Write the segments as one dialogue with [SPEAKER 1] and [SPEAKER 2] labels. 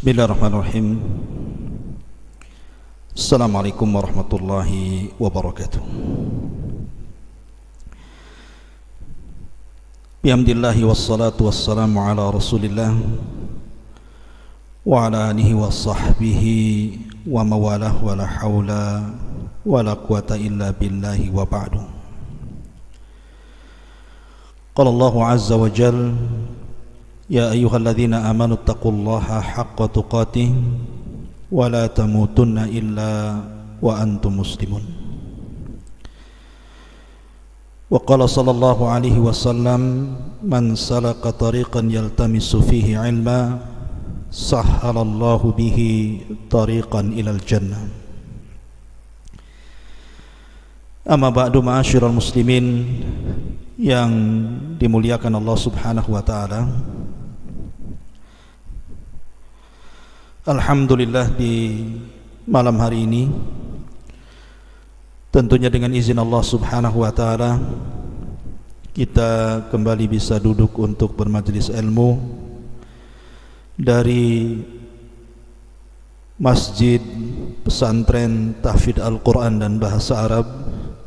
[SPEAKER 1] Bismillahirrahmanirrahim. Assalamualaikum warahmatullahi wabarakatuh. Bihamdillahi wassalatu wassalamu ala rasulillah wa ala alihi wa sahbihi wa mawalah wa la hawla wa la quwata illa billahi wa ba'du. Qala Allahu azza wa jal: Ya ayyuhalladzina amanu taqullaha haqqa tuqatih wa la tamutunna illa wa antum muslimun. Wa qala sallallahu alaihi wasallam: Man salaka tariqan yaltamisu fihi ilma sahhalallahu bihi tariqan ilal jannah. Amma ba'du, ma'asyiral muslimin yang dimuliakan Allah Subhanahu wa taala. Alhamdulillah, di malam hari ini tentunya dengan izin Allah Subhanahu wa taala kita kembali bisa duduk untuk bermajlis ilmu dari Masjid Pesantren Tahfidz Al-Quran dan Bahasa Arab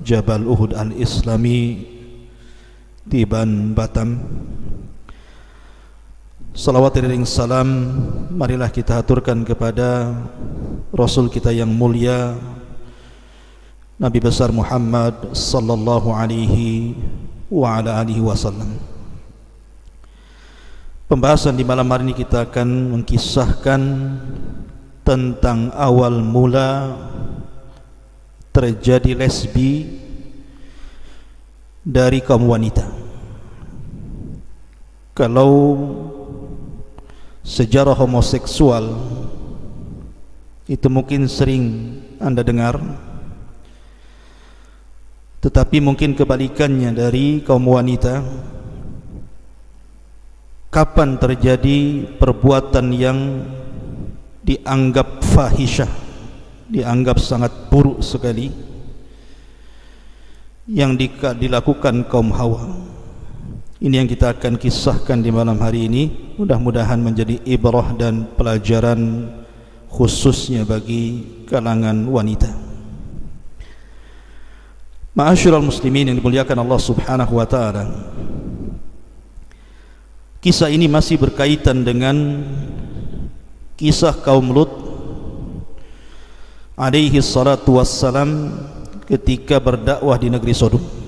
[SPEAKER 1] Jabal Uhud Al-Islami di Ban, Batam. Salawat dan salam marilah kita aturkan kepada Rasul kita yang mulia, Nabi besar Muhammad sallallahu alaihi wa ala alihi wasallam. Pembahasan di malam hari ini kita akan mengkisahkan tentang awal mula terjadi lesbi dari kaum wanita. Kalau sejarah homoseksual itu mungkin sering Anda dengar, tetapi mungkin kebalikannya dari kaum wanita. Kapan terjadi perbuatan yang dianggap fahisyah, dianggap sangat buruk sekali, yang dilakukan kaum Hawa? Ini yang kita akan kisahkan di malam hari ini. Mudah-mudahan menjadi ibrah dan pelajaran khususnya bagi kalangan wanita. Ma'asyiral muslimin yang dimuliakan Allah Subhanahu wa taala. Kisah ini masih berkaitan dengan kisah kaum Lut alaihi salatu wassalam ketika berdakwah di negeri Sodom.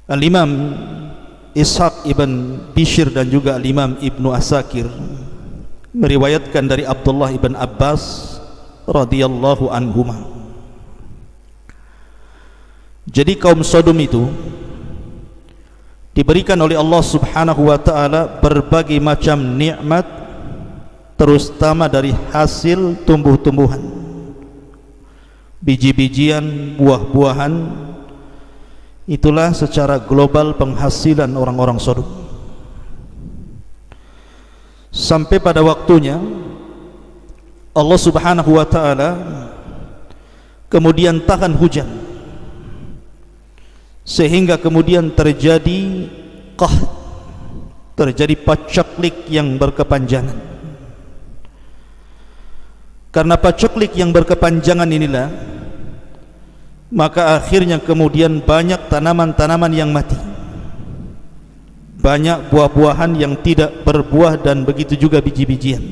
[SPEAKER 1] Al-Imam Ishaq ibn Bishr dan juga Al-Imam Ibnu Asakir meriwayatkan dari Abdullah ibn Abbas radhiyallahu anhuma. Jadi kaum Sodom itu diberikan oleh Allah Subhanahu wa taala berbagai macam nikmat, terutama dari hasil tumbuh-tumbuhan, biji-bijian, buah-buahan. Itulah secara global penghasilan orang-orang Sodom. Sampai pada waktunya Allah Subhanahu wa taala kemudian tahan hujan, sehingga kemudian terjadi qahd, terjadi pacaklik yang berkepanjangan. Karena pacaklik yang berkepanjangan inilah, maka akhirnya kemudian banyak tanaman-tanaman yang mati, banyak buah-buahan yang tidak berbuah, dan begitu juga biji-bijian,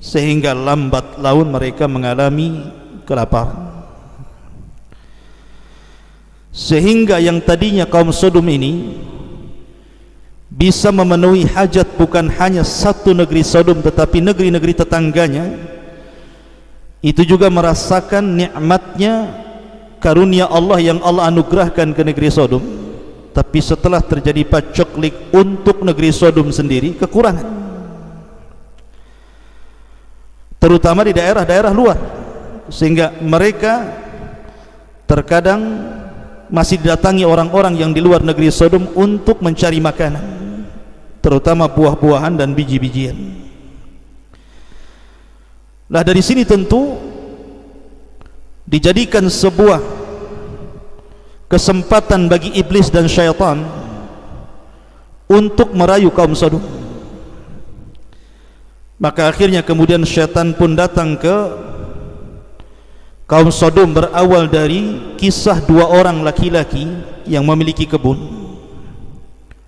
[SPEAKER 1] sehingga lambat laun mereka mengalami kelaparan. Sehingga yang tadinya kaum Sodom ini bisa memenuhi hajat bukan hanya satu negeri Sodom, tetapi negeri-negeri tetangganya, itu juga merasakan nikmatnya karunia Allah yang Allah anugerahkan ke negeri Sodom. Tapi setelah terjadi pacaklik untuk negeri Sodom sendiri, kekurangan, terutama di daerah-daerah luar, sehingga mereka terkadang masih didatangi orang-orang yang di luar negeri Sodom untuk mencari makanan, terutama buah-buahan dan biji-bijian. Lah dari sini tentu dijadikan sebuah kesempatan bagi iblis dan syaitan untuk merayu kaum Sodom. Maka akhirnya kemudian syaitan pun datang ke kaum Sodom, berawal dari kisah dua orang laki-laki yang memiliki kebun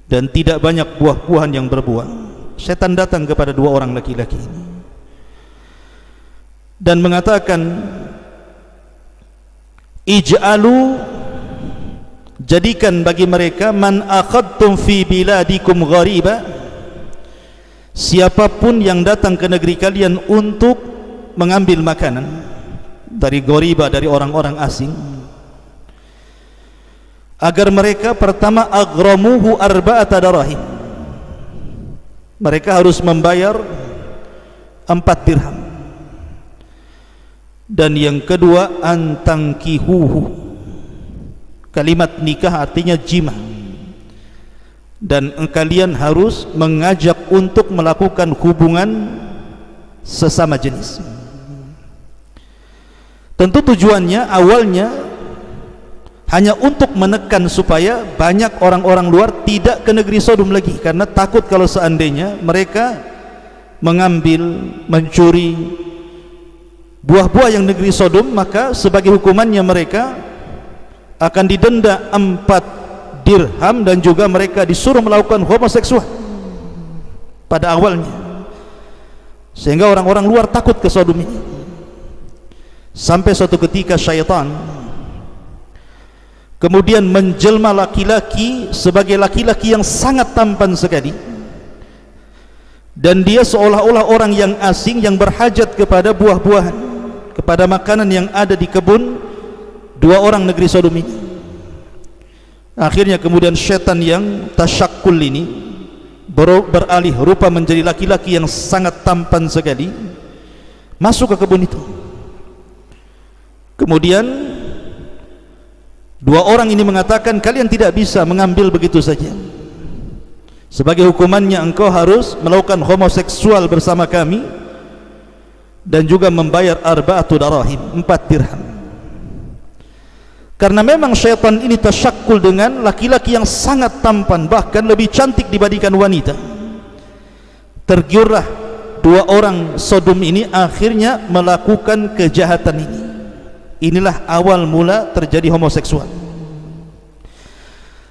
[SPEAKER 1] dan tidak banyak buah-buahan yang berbuah. Syaitan datang kepada dua orang laki-laki ini dan mengatakan, ij'alu, jadikan bagi mereka, man akhadtum fi biladikum ghariba, siapapun yang datang ke negeri kalian untuk mengambil makanan dari ghariba, dari orang-orang asing, agar mereka pertama aghramuhu arba'ata darahim, mereka harus membayar 4 dirham, dan yang kedua antangkihuhu, kalimat nikah artinya jima, dan kalian harus mengajak untuk melakukan hubungan sesama jenis. Tentu tujuannya awalnya hanya untuk menekan supaya banyak orang-orang luar tidak ke negeri Sodom lagi, karena takut kalau seandainya mereka mengambil, mencuri buah-buah yang negeri Sodom, maka sebagai hukumannya mereka akan didenda 4 dirham dan juga mereka disuruh melakukan homoseksual pada awalnya, sehingga orang-orang luar takut ke Sodom ini. Sampai suatu ketika syaitan kemudian menjelma laki-laki sebagai laki-laki yang sangat tampan sekali, dan dia seolah-olah orang yang asing yang berhajat kepada buah-buahan, kepada makanan yang ada di kebun dua orang negeri Sodom ini. Akhirnya kemudian syaitan yang tasyakkul ini beralih rupa menjadi laki-laki yang sangat tampan sekali, masuk ke kebun itu. Kemudian dua orang ini mengatakan, kalian tidak bisa mengambil begitu saja, sebagai hukumannya engkau harus melakukan homoseksual bersama kami dan juga membayar arba'atu darahim, 4 dirham. Karena memang syaitan ini tasyakkul dengan laki-laki yang sangat tampan, bahkan lebih cantik dibandingkan wanita. Tergiurlah dua orang Sodom ini akhirnya melakukan kejahatan ini. Inilah awal mula terjadi homoseksual.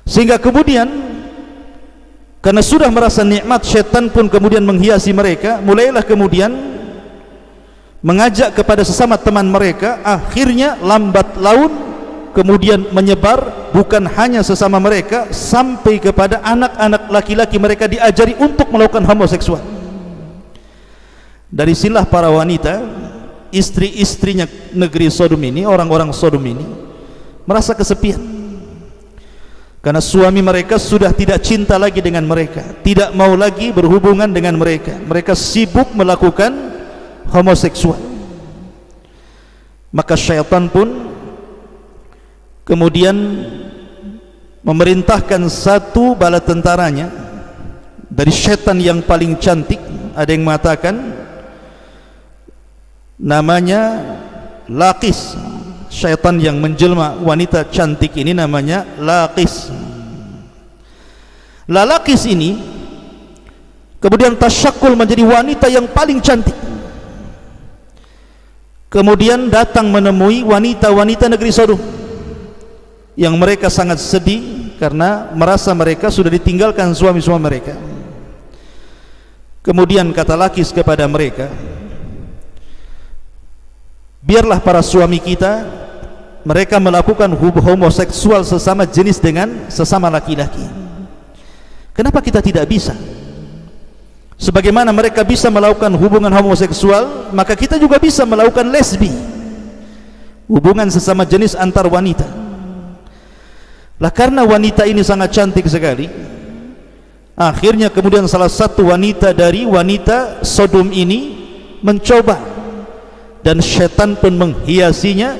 [SPEAKER 1] Sehingga kemudian karena sudah merasa nikmat, syaitan pun kemudian menghiasi mereka, mulailah kemudian mengajak kepada sesama teman mereka. Akhirnya lambat laun kemudian menyebar, bukan hanya sesama mereka, sampai kepada anak-anak laki-laki mereka diajari untuk melakukan homoseksual. Dari silah para wanita, istri-istrinya negeri Sodom ini, orang-orang Sodom ini merasa kesepian, karena suami mereka sudah tidak cinta lagi dengan mereka, tidak mau lagi berhubungan dengan mereka. Mereka sibuk melakukan homoseksual. Maka syaitan pun kemudian memerintahkan satu bala tentaranya dari syaitan yang paling cantik. Ada yang mengatakan namanya Laqis, syaitan yang menjelma wanita cantik ini namanya Laqis. Laqis ini kemudian tasyakkul menjadi wanita yang paling cantik, kemudian datang menemui wanita-wanita negeri Sodom yang mereka sangat sedih karena merasa mereka sudah ditinggalkan suami-suami mereka. Kemudian kata Laqis kepada mereka, biarlah para suami kita mereka melakukan homoseksual sesama jenis dengan sesama laki-laki. Kenapa kita tidak bisa? Sebagaimana mereka bisa melakukan hubungan homoseksual, maka kita juga bisa melakukan lesbi, hubungan sesama jenis antar wanita. Lah karena wanita ini sangat cantik sekali, akhirnya kemudian salah satu wanita dari wanita Sodom ini mencoba, dan syaitan pun menghiasinya,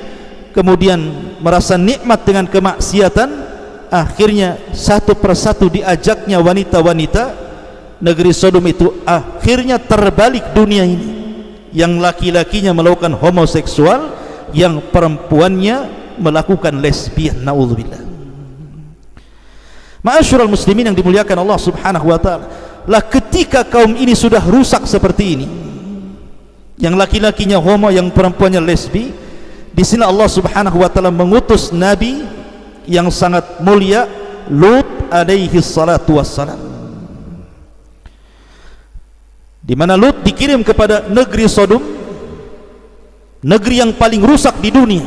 [SPEAKER 1] kemudian merasa nikmat dengan kemaksiatan. Akhirnya satu persatu diajaknya wanita-wanita negeri Sodom itu. Akhirnya terbalik dunia ini, yang laki-lakinya melakukan homoseksual, yang perempuannya melakukan lesbian. Na'udzubillah. Ma'asyiral muslimin yang dimuliakan Allah subhanahu wa ta'ala, lah ketika kaum ini sudah rusak seperti ini, yang laki-lakinya homo, yang perempuannya lesbi. Di sini Allah Subhanahu wa taala mengutus nabi yang sangat mulia, Lut alaihi salatu wassalam, di mana Lut dikirim kepada negeri Sodom, negeri yang paling rusak di dunia.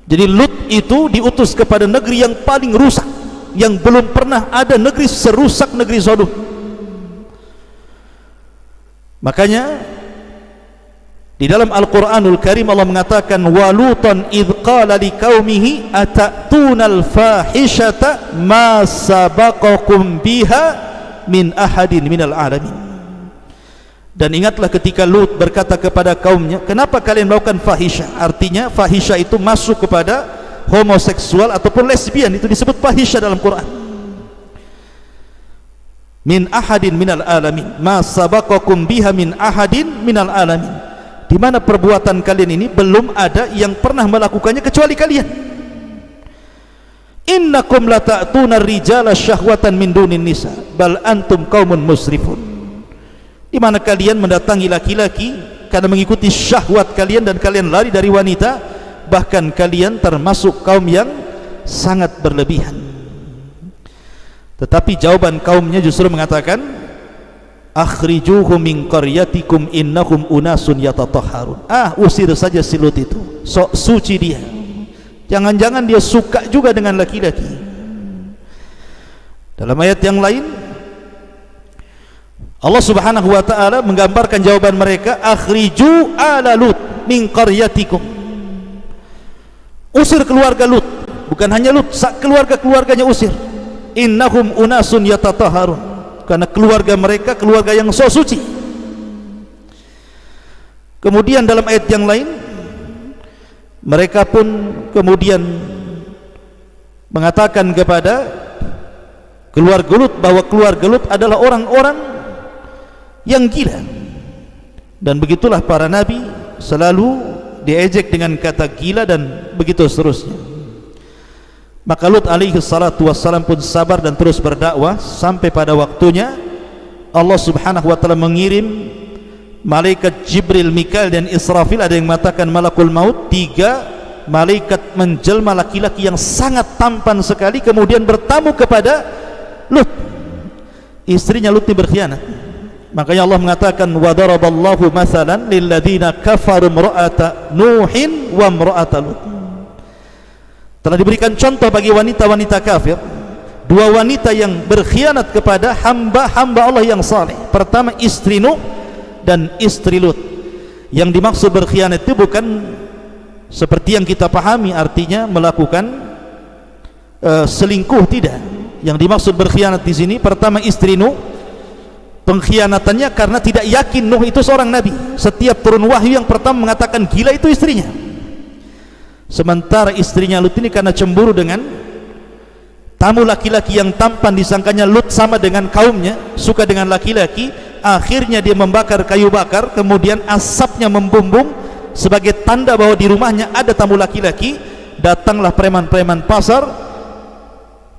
[SPEAKER 1] Jadi Lut itu diutus kepada negeri yang paling rusak, yang belum pernah ada negeri serusak negeri Sodom. Makanya di dalam Al-Quranul Karim Allah mengatakan, walutan idh qala liqaumihi atatuna al-fahishata ma sabaqakum biha min ahadin minal alamin. Dan ingatlah ketika Lut berkata kepada kaumnya, kenapa kalian melakukan fahisha? Artinya fahisha itu masuk kepada homoseksual ataupun lesbian, itu disebut fahisha dalam Quran. Min ahadin minal alamin, ma sabaqakum biha min ahadin minal alamin. Di mana perbuatan kalian ini belum ada yang pernah melakukannya kecuali kalian. Innakum lata'tuna rijala syahwatan min dunin nisa bal antum qaumun musrifun. Di mana kalian mendatangi laki-laki karena mengikuti syahwat kalian dan kalian lari dari wanita, bahkan kalian termasuk kaum yang sangat berlebihan. Tetapi jawaban kaumnya justru mengatakan, akhrijuhum min qaryatikum innahum unasun yatatahharun. Usir saja si Lut itu, sok suci dia, jangan-jangan dia suka juga dengan laki-laki. Dalam ayat yang lain Allah Subhanahu wa taala menggambarkan jawaban mereka, akhriju ala Lut min qaryatikum. Usir keluarga Lut, bukan hanya Lut, keluarga-keluarganya usir. Innahum unasun yatatahharun, karena keluarga mereka keluarga yang so suci. Kemudian dalam ayat yang lain mereka pun kemudian mengatakan kepada keluarga Lut bahwa keluarga Lut adalah orang-orang yang gila. Dan begitulah para nabi selalu diejek dengan kata gila dan begitu seterusnya. Maka Lut alaihi salatu wassalam pun sabar dan terus berdakwah sampai pada waktunya Allah Subhanahu wa taala mengirim malaikat Jibril, Mikail dan Israfil. Ada yang mengatakan malakul maut, 3 malaikat menjelma laki-laki yang sangat tampan sekali, kemudian bertamu kepada Lut. Istrinya Lut ini berkhianat. Makanya Allah mengatakan, wa daraballahu mathalan lil ladzina kafaru imra'ata nuhin wa imra'ata Lut. Telah diberikan contoh bagi wanita-wanita kafir, 2 wanita yang berkhianat kepada hamba-hamba Allah yang saleh. Pertama istri Nuh dan istri Lut. Yang dimaksud berkhianat itu bukan seperti yang kita pahami, artinya melakukan selingkuh, tidak. Yang dimaksud berkhianat di sini, pertama istri Nuh, pengkhianatannya karena tidak yakin Nuh itu seorang nabi. Setiap turun wahyu yang pertama mengatakan gila itu istrinya. Sementara istrinya Lut ini karena cemburu dengan tamu laki-laki yang tampan, disangkanya Lut sama dengan kaumnya, suka dengan laki-laki. Akhirnya dia membakar kayu bakar, kemudian asapnya membumbung sebagai tanda bahwa di rumahnya ada tamu laki-laki. Datanglah preman-preman pasar,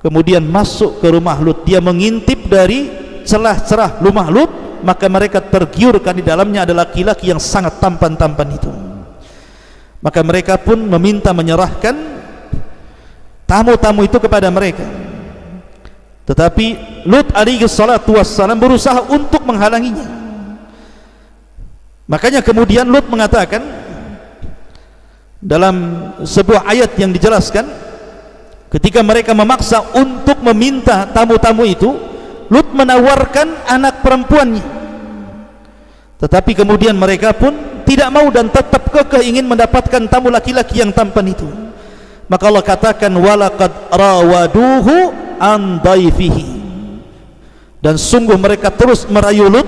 [SPEAKER 1] kemudian masuk ke rumah Lut. Dia mengintip dari celah-celah rumah Lut, maka mereka tergiurkan di dalamnya ada laki-laki yang sangat tampan-tampan itu. Maka mereka pun meminta menyerahkan tamu-tamu itu kepada mereka. Tetapi Lut alaihi salatu wassalam berusaha untuk menghalanginya. Makanya kemudian Lut mengatakan dalam sebuah ayat yang dijelaskan, ketika mereka memaksa untuk meminta tamu-tamu itu, Lut menawarkan anak perempuannya. Tetapi kemudian mereka pun tidak mau dan tetap kekeh ingin mendapatkan tamu laki-laki yang tampan itu. Maka Allah katakan, walaqad rawaduhu an dhaifihi, dan sungguh mereka terus merayu Lut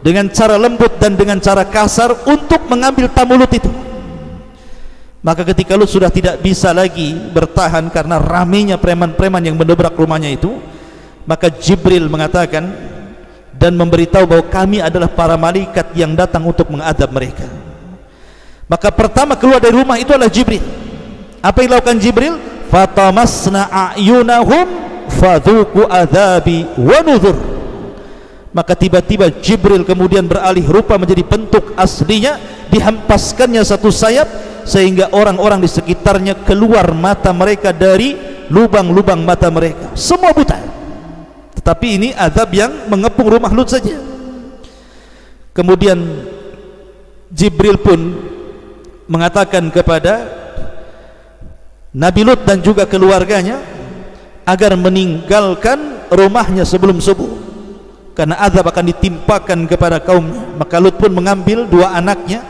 [SPEAKER 1] dengan cara lembut dan dengan cara kasar untuk mengambil tamu Lut itu. Maka ketika Lut sudah tidak bisa lagi bertahan karena ramainya preman-preman yang mendobrak rumahnya itu, maka Jibril mengatakan dan memberitahu bahwa kami adalah para malaikat yang datang untuk mengadab mereka. Maka pertama keluar dari rumah itu adalah Jibril. Apa yang dilakukan Jibril? Fatamasna a'yunahum fadhuku adzabi wa nuzur. Maka tiba-tiba Jibril kemudian beralih rupa menjadi bentuk aslinya, dihempaskannya satu sayap sehingga orang-orang di sekitarnya keluar mata mereka dari lubang-lubang mata mereka, semua buta. Tetapi ini azab yang mengepung rumah Lut saja. Kemudian Jibril pun mengatakan kepada Nabi Lut dan juga keluarganya agar meninggalkan rumahnya sebelum subuh, karena azab akan ditimpakan kepada kaumnya. Maka Lut pun mengambil dua anaknya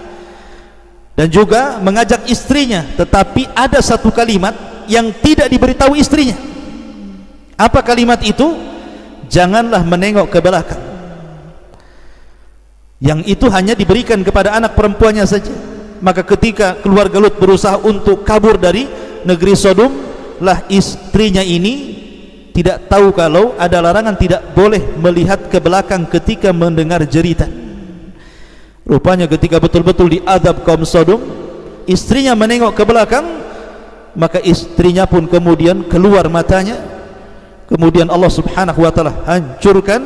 [SPEAKER 1] dan juga mengajak istrinya, tetapi ada satu kalimat yang tidak diberitahu istrinya. Apa kalimat itu? Janganlah menengok ke belakang. Yang itu hanya diberikan kepada anak perempuannya saja. Maka ketika keluarga Lut berusaha untuk kabur dari negeri Sodom, lah istrinya ini tidak tahu kalau ada larangan tidak boleh melihat ke belakang ketika mendengar jeritan. Rupanya ketika betul-betul diazab kaum Sodom, istrinya menengok ke belakang, maka istrinya pun kemudian keluar matanya. Kemudian Allah subhanahu wa ta'ala hancurkan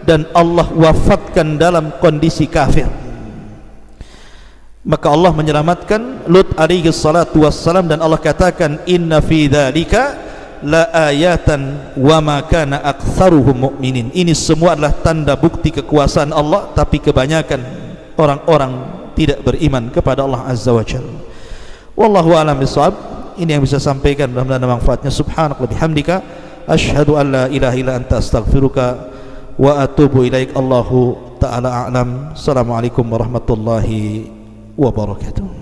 [SPEAKER 1] dan Allah wafatkan dalam kondisi kafir. Maka Allah menyelamatkan Lut alaihi salatu wassalam, dan Allah katakan inna fi dzalika la ayatan wa ma kana aktsaruhum mu'minin. Ini semua adalah tanda bukti kekuasaan Allah, tapi kebanyakan orang-orang tidak beriman kepada Allah azza wa jalla. Wallahu a'lam bishawab. Ini yang bisa sampaikan, mudah-mudahan ada manfaatnya. Subhanaka bihamdika asyhadu an la ilaha illa anta astaghfiruka wa atubu ilaik. Allahu ta'ala a'lam. Assalamualaikum warahmatullahi wabarakatuh.